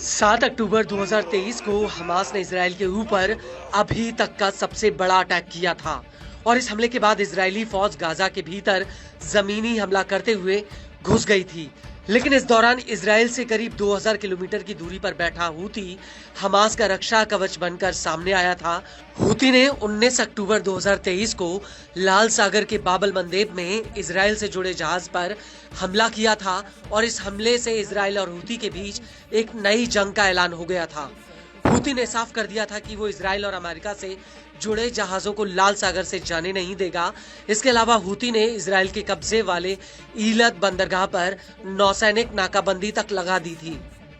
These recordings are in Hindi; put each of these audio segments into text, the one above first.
7 अक्टूबर 2023 को हमास ने इजराइल के ऊपर अभी तक का सबसे बड़ा अटैक किया था और इस हमले के बाद इजरायली फौज गाजा के भीतर जमीनी हमला करते हुए घुस गई थी। लेकिन इस दौरान इजराइल से करीब 2000 किलोमीटर की दूरी पर बैठा हूती हमास का रक्षा कवच बनकर सामने आया था। हूती ने 19 अक्टूबर 2023 को लाल सागर के बाबल मंदेब में इजराइल से जुड़े जहाज पर हमला किया था और इस हमले से इजराइल और हूती के बीच एक नई जंग का ऐलान हो गया था। हूती ने साफ कर दिया था कि वो इजराइल और अमेरिका से जुड़े जहाजों को लाल सागर से जाने नहीं देगा। इसके अलावा हूती ने इजराइल के कब्जे वाले ईलत बंदरगाह पर नौसैनिक नाकाबंदी तक लगा दी थी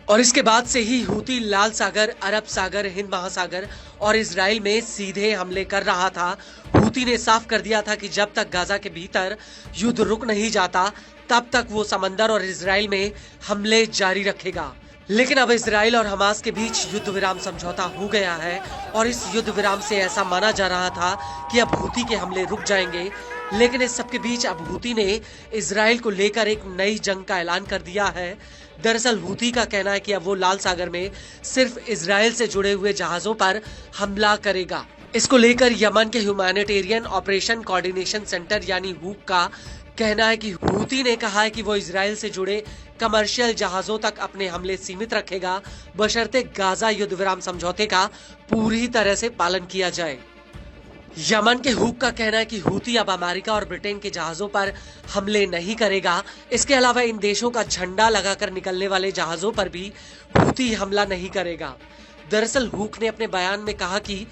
और इसके बाद से ही हूती लाल सागर, अरब सागर, हिंद महासागर और इजराइल में सीधे हमले कर रहा था। हूती ने साफ कर दिया था कि जब तक गाजा के भीतर युद्ध रुक नहीं जाता तब तक वो समंदर और इजराइल में हमले जारी रखेगा। लेकिन अब इजराइल और हमास के बीच युद्ध विराम समझौता हो गया है और इस युद्ध विराम से ऐसा माना जा रहा था कि अब हूती के हमले रुक जाएंगे। लेकिन इस सब के बीच अब हूती ने इजराइल को लेकर एक नई जंग का ऐलान कर दिया है। दरअसल हूती का कहना है कि अब वो लाल सागर में सिर्फ इजराइल से जुड़े हुए जहाजों पर हमला करेगा। इसको लेकर यमन के ह्यूमैनिटेरियन ऑपरेशन कोऑर्डिनेशन सेंटर यानी हूक का कहना है कि हूती ने कहा है कि वो इजराइल से जुड़े कमर्शियल जहाजों तक अपने हमले सीमित रखेगा, बशर्ते गाजा युद्ध विराम समझौते का पूरी तरह से पालन किया जाए। यमन के हूक का कहना है कि हूती अब अमेरिका और ब्रिटेन के जहाजों पर हमले नहीं करेगा। इसके अलावा इन देशों का झंडा लगाकर निकलने वाले जहाजों पर भी हूती हमला नहीं करेगा। दरअसल हूक ने अपने बयान में कहा कि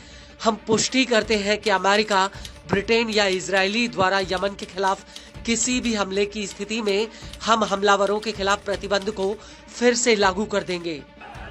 हम पुष्टि करते हैं कि अमेरिका, ब्रिटेन या इजरायली द्वारा यमन के खिलाफ किसी भी हमले की स्थिति में हम हमलावरों के खिलाफ प्रतिबंध को फिर से लागू कर देंगे।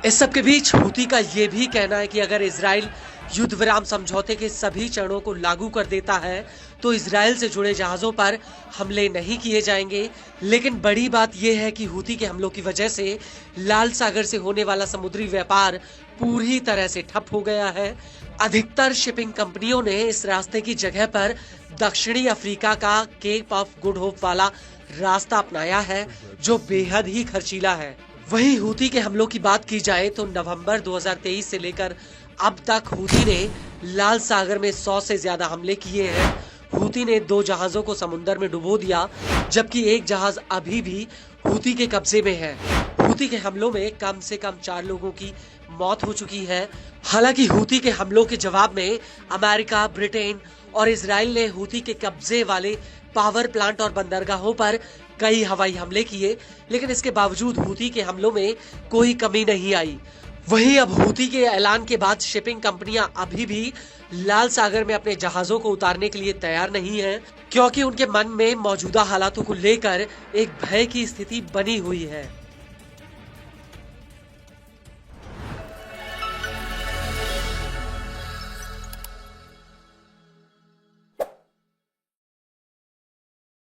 इस सब के बीच हूती का ये भी कहना है कि अगर इजराइल युद्ध विराम समझौते के सभी चरणों को लागू कर देता है तो इजराइल से जुड़े जहाजों पर हमले नहीं किए जाएंगे। लेकिन बड़ी बात यह है कि हूती के हमलों की वजह से लाल सागर से होने वाला समुद्री व्यापार पूरी तरह से ठप हो गया है। अधिकतर शिपिंग कंपनियों ने इस रास्ते की जगह पर दक्षिणी अफ्रीका का केप ऑफ गुड होप वाला रास्ता अपनाया है, जो बेहद ही खर्चीला है। वहीं हूती के हमलों की बात की जाए तो नवंबर 2023 से लेकर अब तक हूती ने लाल सागर में 100 से ज्यादा हमले किए हैं। हूती ने 2 जहाजों को समुद्र में डुबो दिया, जबकि एक जहाज अभी भी हूती के कब्जे में है। हूती के हमलों में कम से कम 4 लोगों की मौत हो चुकी है। हालांकि हूती के हमलों के जवाब में अमेरिका, ब्रिटेन और इजराइल ने हूती के कब्जे वाले पावर प्लांट और बंदरगाहों पर कई हवाई हमले किए, लेकिन इसके बावजूद हूती के हमलों में कोई कमी नहीं आई। वहीं अब हूती के ऐलान के बाद शिपिंग कंपनियां अभी भी लाल सागर में अपने जहाजों को उतारने के लिए तैयार नहीं हैं, क्योंकि उनके मन में मौजूदा हालातों को लेकर एक भय की स्थिति बनी हुई है।